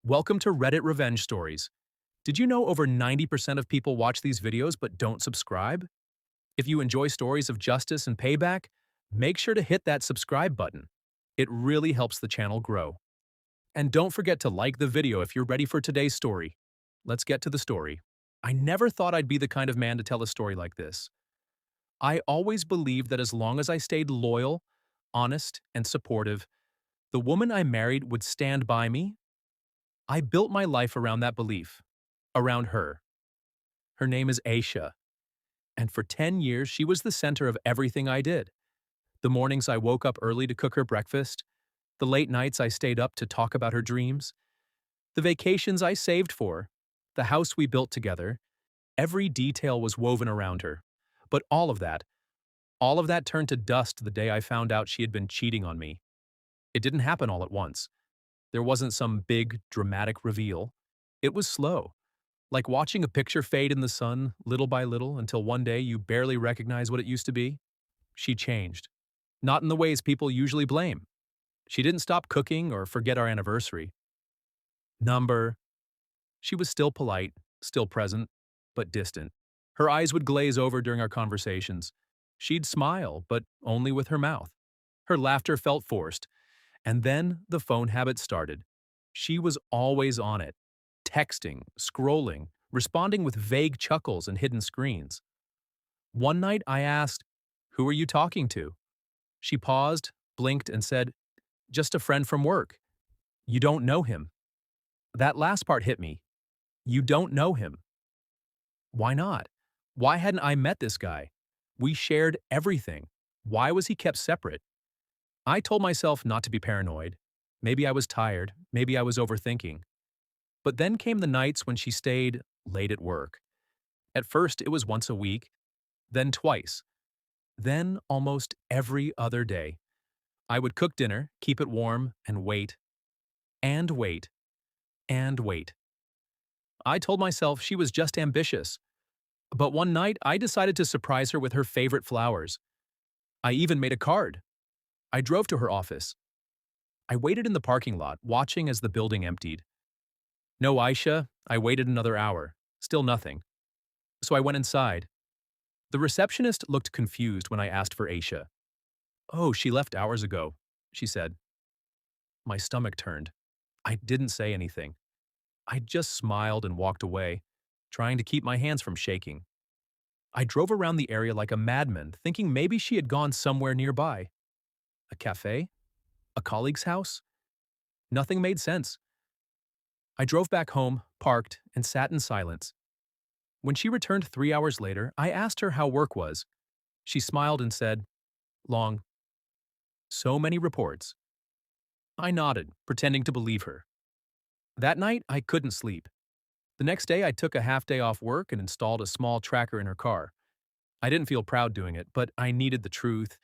Welcome to Reddit Revenge Stories. Did you know over 90% of people watch these videos but don't subscribe? If you enjoy stories of justice and payback, make sure to hit that subscribe button. It really helps the channel grow. And don't forget to like the video if you're ready for today's story. Let's get to the story. I never thought I'd be the kind of man to tell a story like this. I always believed that as long as I stayed loyal, honest, and supportive, the woman I married would stand by me. I built my life around that belief, around her. Her name is Aisha, and for 10 years she was the center of everything I did. The mornings I woke up early to cook her breakfast, the late nights I stayed up to talk about her dreams, the vacations I saved for, the house we built together, every detail was woven around her. But all of that turned to dust the day I found out she had been cheating on me. It didn't happen all at once. There wasn't some big, dramatic reveal. It was slow, like watching a picture fade in the sun, little by little, until one day you barely recognize what it used to be. She changed. Not in the ways people usually blame. She didn't stop cooking or forget our anniversary. Number. She was still polite, still present, but distant. Her eyes would glaze over during our conversations. She'd smile, but only with her mouth. Her laughter felt forced. And then the phone habit started. She was always on it, texting, scrolling, responding with vague chuckles and hidden screens. One night I asked, "Who are you talking to?" She paused, blinked, and said, "Just a friend from work." "You don't know him." That last part hit me. You don't know him. Why not? Why hadn't I met this guy? We shared everything. Why was he kept separate? I told myself not to be paranoid. Maybe I was tired, maybe I was overthinking. But then came the nights when she stayed late at work. At first, it was once a week, then twice, then almost every other day. I would cook dinner, keep it warm, and wait, and wait, and wait. I told myself she was just ambitious. But one night, I decided to surprise her with her favorite flowers. I even made a card. I drove to her office. I waited in the parking lot, watching as the building emptied. No Aisha, I waited another hour. Still nothing. So I went inside. The receptionist looked confused when I asked for Aisha. "Oh, she left hours ago," she said. My stomach turned. I didn't say anything. I just smiled and walked away, trying to keep my hands from shaking. I drove around the area like a madman, thinking maybe she had gone somewhere nearby. A cafe? A colleague's house? Nothing made sense. I drove back home, parked, and sat in silence. When she returned 3 hours later, I asked her how work was. She smiled and said, "Long. So many reports." I nodded, pretending to believe her. That night, I couldn't sleep. The next day, I took a half day off work and installed a small tracker in her car. I didn't feel proud doing it, but I needed the truth,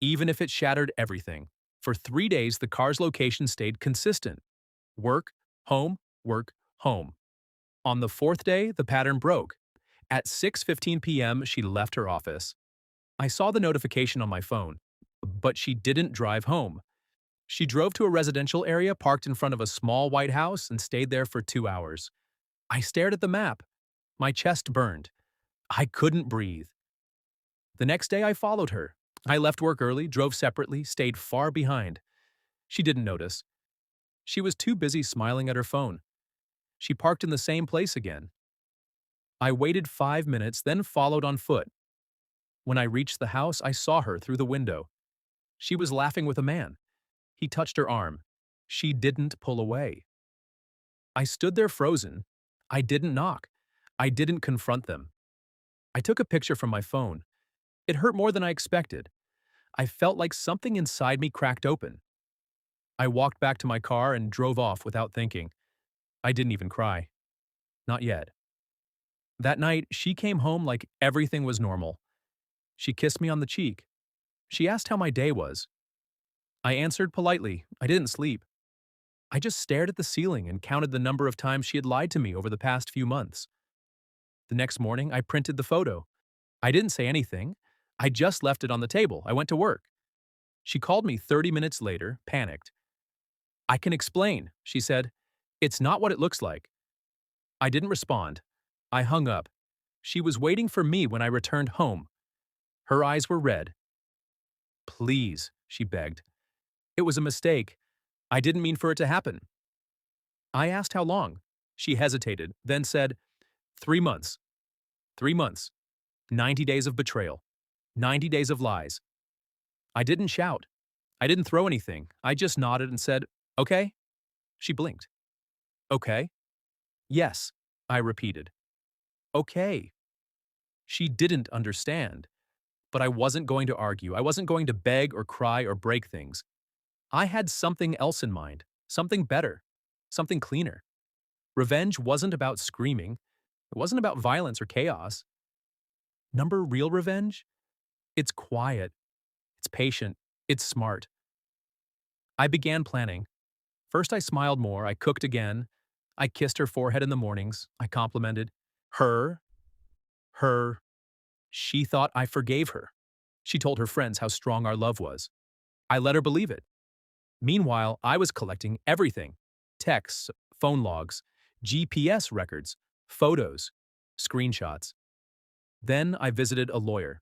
even if it shattered everything. For 3 days, the car's location stayed consistent. Work, home, work, home. On the fourth day, the pattern broke. At 6:15 p.m., she left her office. I saw the notification on my phone, but she didn't drive home. She drove to a residential area, parked in front of a small white house, and stayed there for 2 hours. I stared at the map. My chest burned. I couldn't breathe. The next day, I followed her. I left work early, drove separately, stayed far behind. She didn't notice. She was too busy smiling at her phone. She parked in the same place again. I waited 5 minutes, then followed on foot. When I reached the house, I saw her through the window. She was laughing with a man. He touched her arm. She didn't pull away. I stood there frozen. I didn't knock. I didn't confront them. I took a picture from my phone. It hurt more than I expected. I felt like something inside me cracked open. I walked back to my car and drove off without thinking. I didn't even cry. Not yet. That night, she came home like everything was normal. She kissed me on the cheek. She asked how my day was. I answered politely. I didn't sleep. I just stared at the ceiling and counted the number of times she had lied to me over the past few months. The next morning, I printed the photo. I didn't say anything. I just left it on the table. I went to work. She called me 30 minutes later, panicked. "I can explain," she said. It's not what it looks like. I didn't respond. I hung up. She was waiting for me when I returned home. Her eyes were red. Please, she begged. It was a mistake. I didn't mean for it to happen. I asked how long. She hesitated, then said, 3 months. 3 months. 90 days of betrayal. 90 days of lies. I didn't shout. I didn't throw anything. I just nodded and said, okay. She blinked. Okay. Yes, I repeated. Okay. She didn't understand. But I wasn't going to argue. I wasn't going to beg or cry or break things. I had something else in mind, something better, something cleaner. Revenge wasn't about screaming. It wasn't about violence or chaos. Number real revenge? It's quiet. It's patient. It's smart. I began planning. First, I smiled more. I cooked again. I kissed her forehead in the mornings. I complimented her. Her. She thought I forgave her. She told her friends how strong our love was. I let her believe it. Meanwhile, I was collecting everything: texts, phone logs, GPS records, photos, screenshots. Then I visited a lawyer.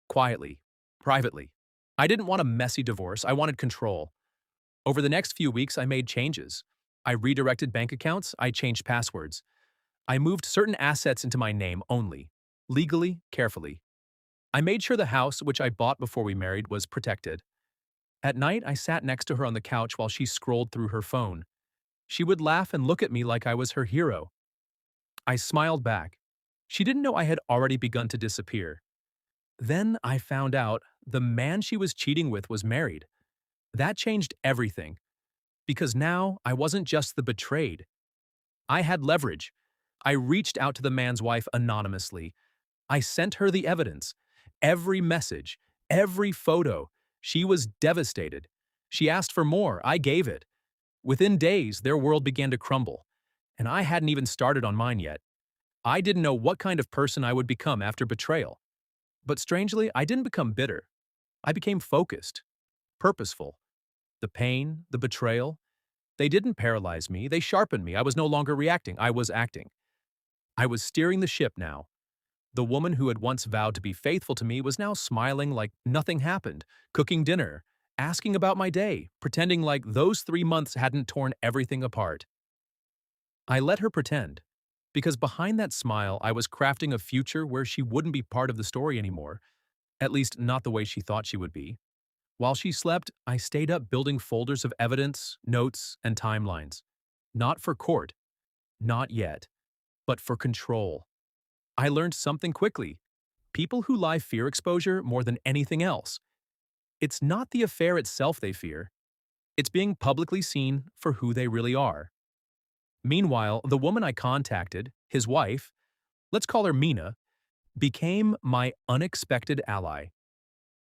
Quietly, privately. I didn't want a messy divorce. I wanted control. Over the next few weeks, I made changes. I redirected bank accounts. I changed passwords. I moved certain assets into my name only, legally, carefully. I made sure the house, which I bought before we married, was protected. At night, I sat next to her on the couch while she scrolled through her phone. She would laugh and look at me like I was her hero. I smiled back. She didn't know I had already begun to disappear. Then I found out the man she was cheating with was married. That changed everything, because now I wasn't just the betrayed. I had leverage. I reached out to the man's wife anonymously. I sent her the evidence, every message, every photo. She was devastated. She asked for more. I gave it. Within days, their world began to crumble, and I hadn't even started on mine yet. I didn't know what kind of person I would become after betrayal. But strangely, I didn't become bitter. I became focused, purposeful. The pain, the betrayal, they didn't paralyze me. They sharpened me. I was no longer reacting. I was acting. I was steering the ship now. The woman who had once vowed to be faithful to me was now smiling like nothing happened, cooking dinner, asking about my day, pretending like those 3 months hadn't torn everything apart. I let her pretend, because behind that smile I was crafting a future where she wouldn't be part of the story anymore, at least not the way she thought she would be. While she slept, I stayed up building folders of evidence, notes, and timelines. Not for court, not yet, but for control. I learned something quickly. People who lie fear exposure more than anything else. It's not the affair itself they fear. It's being publicly seen for who they really are. Meanwhile, the woman I contacted, his wife, let's call her Mina, became my unexpected ally.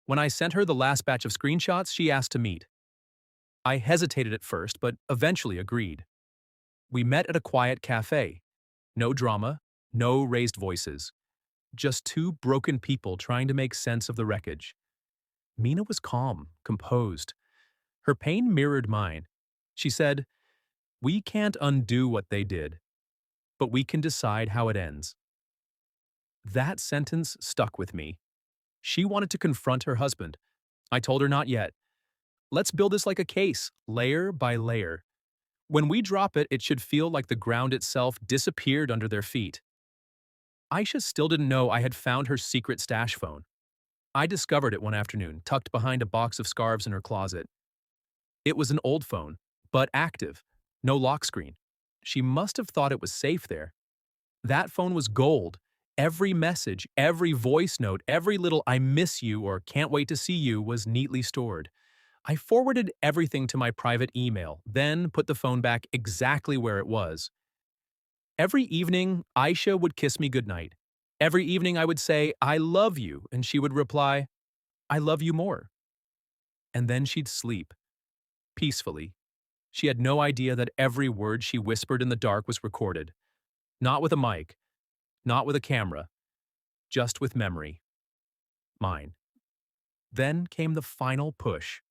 When I sent her the last batch of screenshots, she asked to meet. I hesitated at first, but eventually agreed. We met at a quiet cafe. No drama, no raised voices. Just two broken people trying to make sense of the wreckage. Mina was calm, composed. Her pain mirrored mine. She said, "We can't undo what they did, but we can decide how it ends." That sentence stuck with me. She wanted to confront her husband. I told her not yet. Let's build this like a case, layer by layer. When we drop it, it should feel like the ground itself disappeared under their feet. Aisha still didn't know I had found her secret stash phone. I discovered it one afternoon, tucked behind a box of scarves in her closet. It was an old phone, but active. No lock screen. She must have thought it was safe there. That phone was gold. Every message, every voice note, every little "I miss you" or "can't wait to see you" was neatly stored. I forwarded everything to my private email, then put the phone back exactly where it was. Every evening, Aisha would kiss me goodnight. Every evening I would say, "I love you," and she would reply, "I love you more." And then she'd sleep, peacefully. She had no idea that every word she whispered in the dark was recorded. Not with a mic, not with a camera, just with memory. Mine. Then came the final push.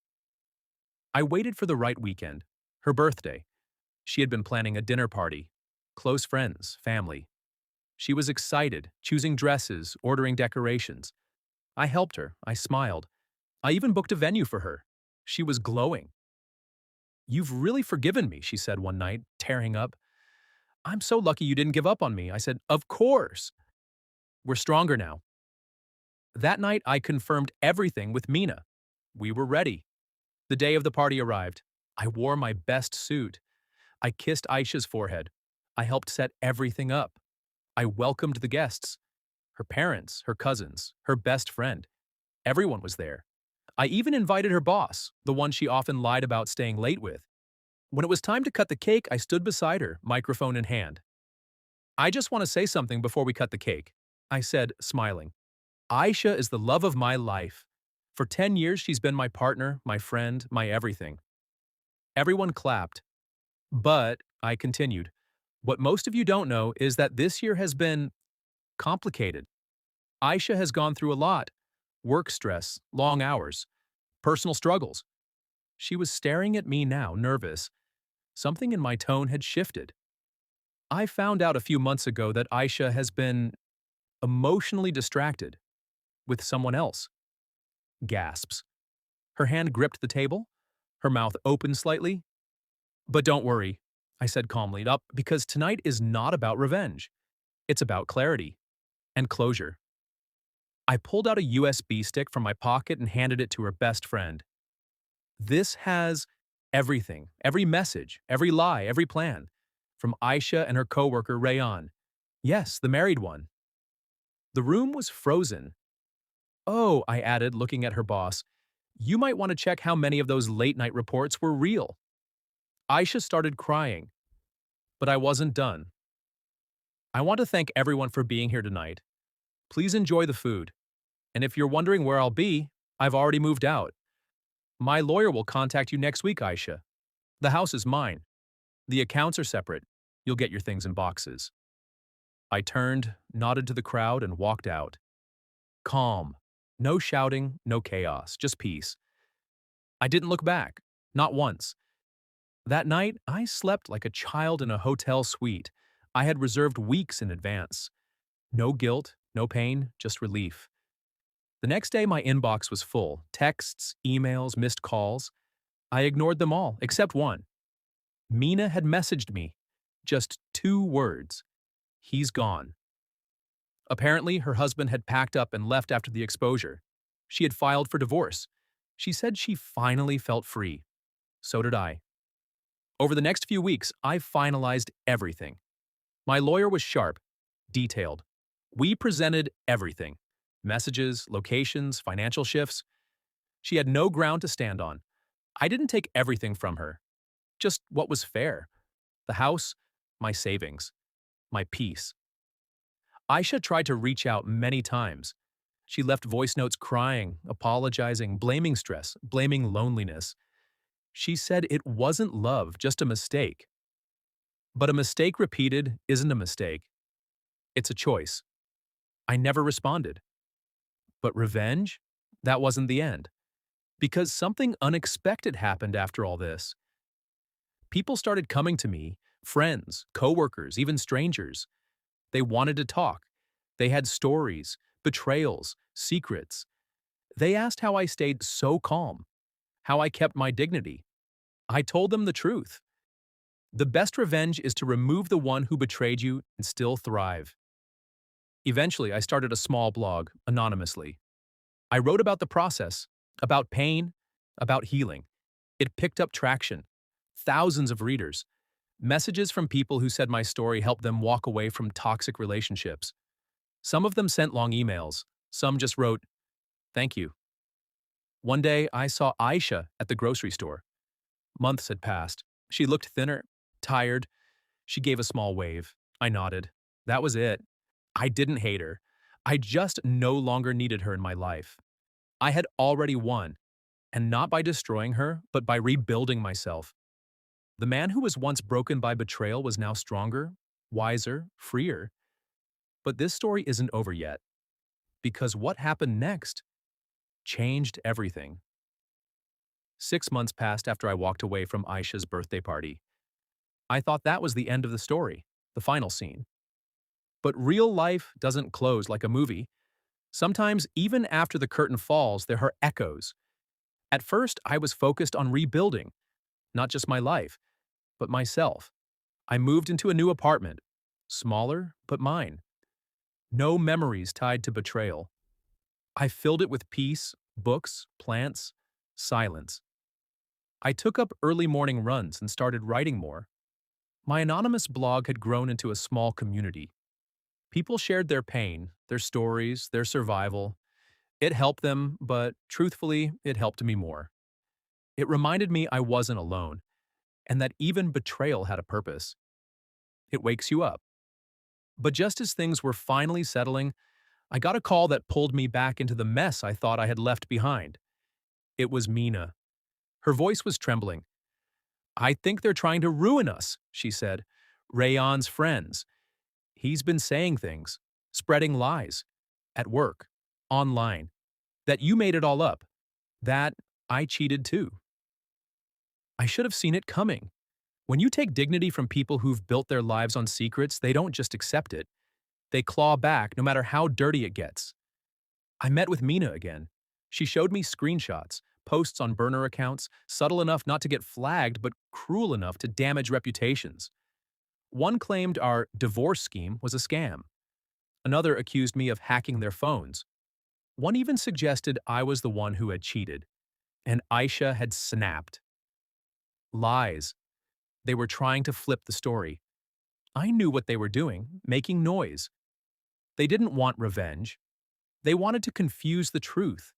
I waited for the right weekend, her birthday. She had been planning a dinner party. Close friends, family. She was excited, choosing dresses, ordering decorations. I helped her. I smiled. I even booked a venue for her. She was glowing. "You've really forgiven me," she said one night, tearing up. "I'm so lucky you didn't give up on me." I said, "Of course. We're stronger now." That night, I confirmed everything with Mina. We were ready. The day of the party arrived. I wore my best suit. I kissed Aisha's forehead. I helped set everything up. I welcomed the guests. Her parents, her cousins, her best friend. Everyone was there. I even invited her boss, the one she often lied about staying late with. When it was time to cut the cake, I stood beside her, microphone in hand. "I just want to say something before we cut the cake," I said, smiling. "Aisha is the love of my life. For 10 years, she's been my partner, my friend, my everything." Everyone clapped. But, I continued, what most of you don't know is that this year has been complicated. Aisha has gone through a lot. Work stress, long hours, personal struggles. She was staring at me now, nervous. Something in my tone had shifted. "I found out a few months ago that Aisha has been emotionally distracted with someone else." Gasps. Her hand gripped the table. Her mouth opened slightly. "But don't worry," I said calmly, "up because tonight is not about revenge. It's about clarity and closure." I pulled out a USB stick from my pocket and handed it to her best friend. "This has everything, every message, every lie, every plan, from Aisha and her coworker Rayan. Yes, the married one." The room was frozen. "Oh," I added, looking at her boss, "you might want to check how many of those late-night reports were real." Aisha started crying, but I wasn't done. "I want to thank everyone for being here tonight. Please enjoy the food. And if you're wondering where I'll be, I've already moved out. My lawyer will contact you next week, Aisha. The house is mine. The accounts are separate. You'll get your things in boxes." I turned, nodded to the crowd, and walked out. Calm. No shouting, no chaos, just peace. I didn't look back. Not once. That night, I slept like a child in a hotel suite I had reserved weeks in advance. No guilt, no pain, just relief. The next day, my inbox was full. Texts, emails, missed calls. I ignored them all, except one. Mina had messaged me. Just 2 words. "He's gone." Apparently, her husband had packed up and left after the exposure. She had filed for divorce. She said she finally felt free. So did I. Over the next few weeks, I finalized everything. My lawyer was sharp, detailed. We presented everything. Messages, locations, financial shifts. She had no ground to stand on. I didn't take everything from her. Just what was fair. The house, my savings, my peace. Aisha tried to reach out many times. She left voice notes crying, apologizing, blaming stress, blaming loneliness. She said it wasn't love, just a mistake. But a mistake repeated isn't a mistake. It's a choice. I never responded. But revenge? That wasn't the end. Because something unexpected happened after all this. People started coming to me, friends, coworkers, even strangers. They wanted to talk. They had stories, betrayals, secrets. They asked how I stayed so calm, how I kept my dignity. I told them the truth. The best revenge is to remove the one who betrayed you and still thrive. Eventually, I started a small blog, anonymously. I wrote about the process, about pain, about healing. It picked up traction. Thousands of readers. Messages from people who said my story helped them walk away from toxic relationships. Some of them sent long emails. Some just wrote, "Thank you." One day, I saw Aisha at the grocery store. Months had passed. She looked thinner, tired. She gave a small wave. I nodded. That was it. I didn't hate her. I just no longer needed her in my life. I had already won, and not by destroying her, but by rebuilding myself. The man who was once broken by betrayal was now stronger, wiser, freer. But this story isn't over yet, because what happened next changed everything. 6 months passed after I walked away from Aisha's birthday party. I thought that was the end of the story, the final scene. But real life doesn't close like a movie. Sometimes, even after the curtain falls, there are echoes. At first, I was focused on rebuilding, not just my life, but myself. I moved into a new apartment, smaller, but mine. No memories tied to betrayal. I filled it with peace, books, plants, silence. I took up early morning runs and started writing more. My anonymous blog had grown into a small community. People shared their pain, their stories, their survival. It helped them, but truthfully, it helped me more. It reminded me I wasn't alone, and that even betrayal had a purpose. It wakes you up. But just as things were finally settling, I got a call that pulled me back into the mess I thought I had left behind. It was Mina. Her voice was trembling. "I think they're trying to ruin us," she said. "Rayon's friends. He's been saying things, spreading lies, at work, online, that you made it all up, that I cheated too." I should have seen it coming. When you take dignity from people who've built their lives on secrets, they don't just accept it. They claw back no matter how dirty it gets. I met with Mina again. She showed me screenshots, posts on burner accounts, subtle enough not to get flagged but cruel enough to damage reputations. One claimed our divorce scheme was a scam. Another accused me of hacking their phones. One even suggested I was the one who had cheated, and Aisha had snapped. Lies. They were trying to flip the story. I knew what they were doing, making noise. They didn't want revenge. They wanted to confuse the truth,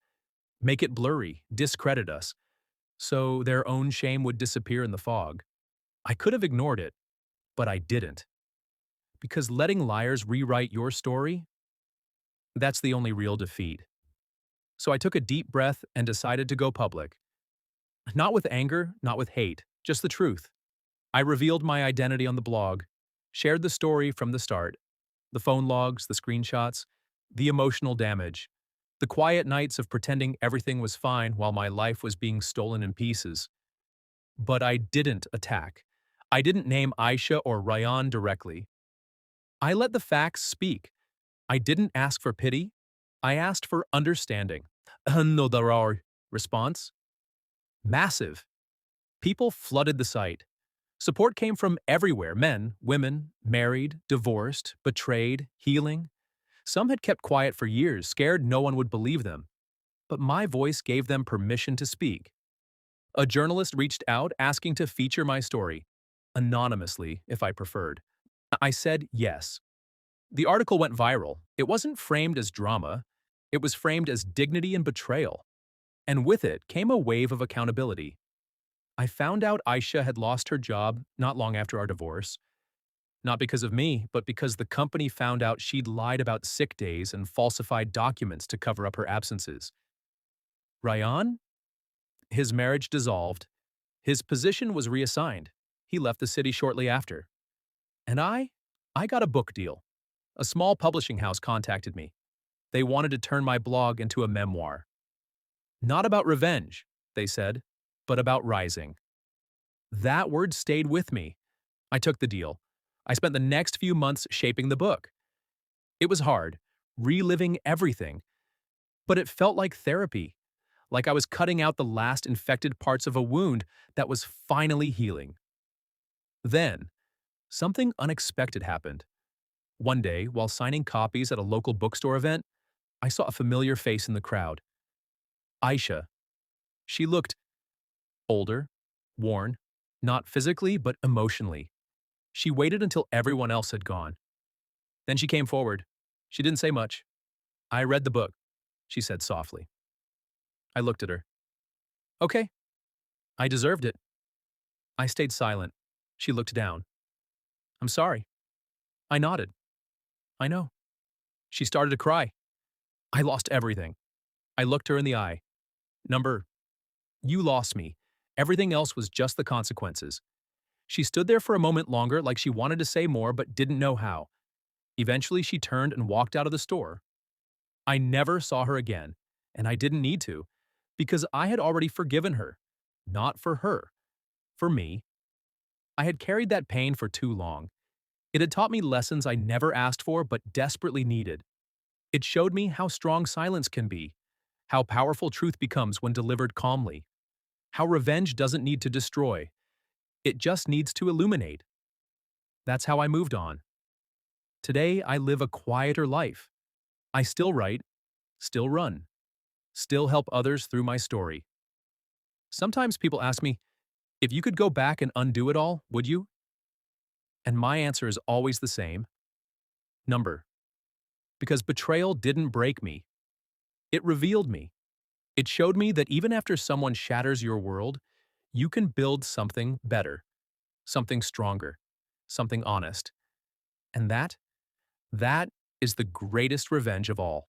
make it blurry, discredit us, so their own shame would disappear in the fog. I could have ignored it, but I didn't. Because letting liars rewrite your story, that's the only real defeat. So I took a deep breath and decided to go public. Not with anger, not with hate, just the truth. I revealed my identity on the blog, shared the story from the start, the phone logs, the screenshots, the emotional damage, the quiet nights of pretending everything was fine while my life was being stolen in pieces. But I didn't attack. I didn't name Aisha or Ryan directly. I let the facts speak. I didn't ask for pity. I asked for understanding. No, there are. Response? Massive. People flooded the site. Support came from everywhere: men, women, married, divorced, betrayed, healing. Some had kept quiet for years, scared no one would believe them. But my voice gave them permission to speak. A journalist reached out asking to feature my story, anonymously if I preferred. I said yes. The article went viral. It wasn't framed as drama. It was framed as dignity and betrayal. And with it came a wave of accountability. I found out Aisha had lost her job not long after our divorce. Not because of me, but because the company found out she'd lied about sick days and falsified documents to cover up her absences. Ryan? His marriage dissolved. His position was reassigned. He left the city shortly after. And I got a book deal. A small publishing house contacted me. They wanted to turn my blog into a memoir. Not about revenge, they said, but about rising. That word stayed with me. I took the deal. I spent the next few months shaping the book. It was hard, reliving everything, but it felt like therapy, like I was cutting out the last infected parts of a wound that was finally healing. Then, something unexpected happened. One day, while signing copies at a local bookstore event, I saw a familiar face in the crowd. Aisha. She looked older, worn, not physically but emotionally. She waited until everyone else had gone. Then she came forward. She didn't say much. "I read the book," she said softly. I looked at her. "Okay, I deserved it." I stayed silent. She looked down. "I'm sorry." I nodded. "I know." She started to cry. "I lost everything." I looked her in the eye. "Number, you lost me. Everything else was just the consequences." She stood there for a moment longer, like she wanted to say more but didn't know how. Eventually, she turned and walked out of the store. I never saw her again, and I didn't need to, because I had already forgiven her. Not for her, for me. I had carried that pain for too long. It had taught me lessons I never asked for but desperately needed. It showed me how strong silence can be, how powerful truth becomes when delivered calmly, how revenge doesn't need to destroy, it just needs to illuminate. That's how I moved on. Today, I live a quieter life. I still write, still run, still help others through my story. Sometimes people ask me, if you could go back and undo it all, would you? And my answer is always the same. Number. Because betrayal didn't break me. It revealed me. It showed me that even after someone shatters your world, you can build something better, something stronger, something honest. And that is the greatest revenge of all.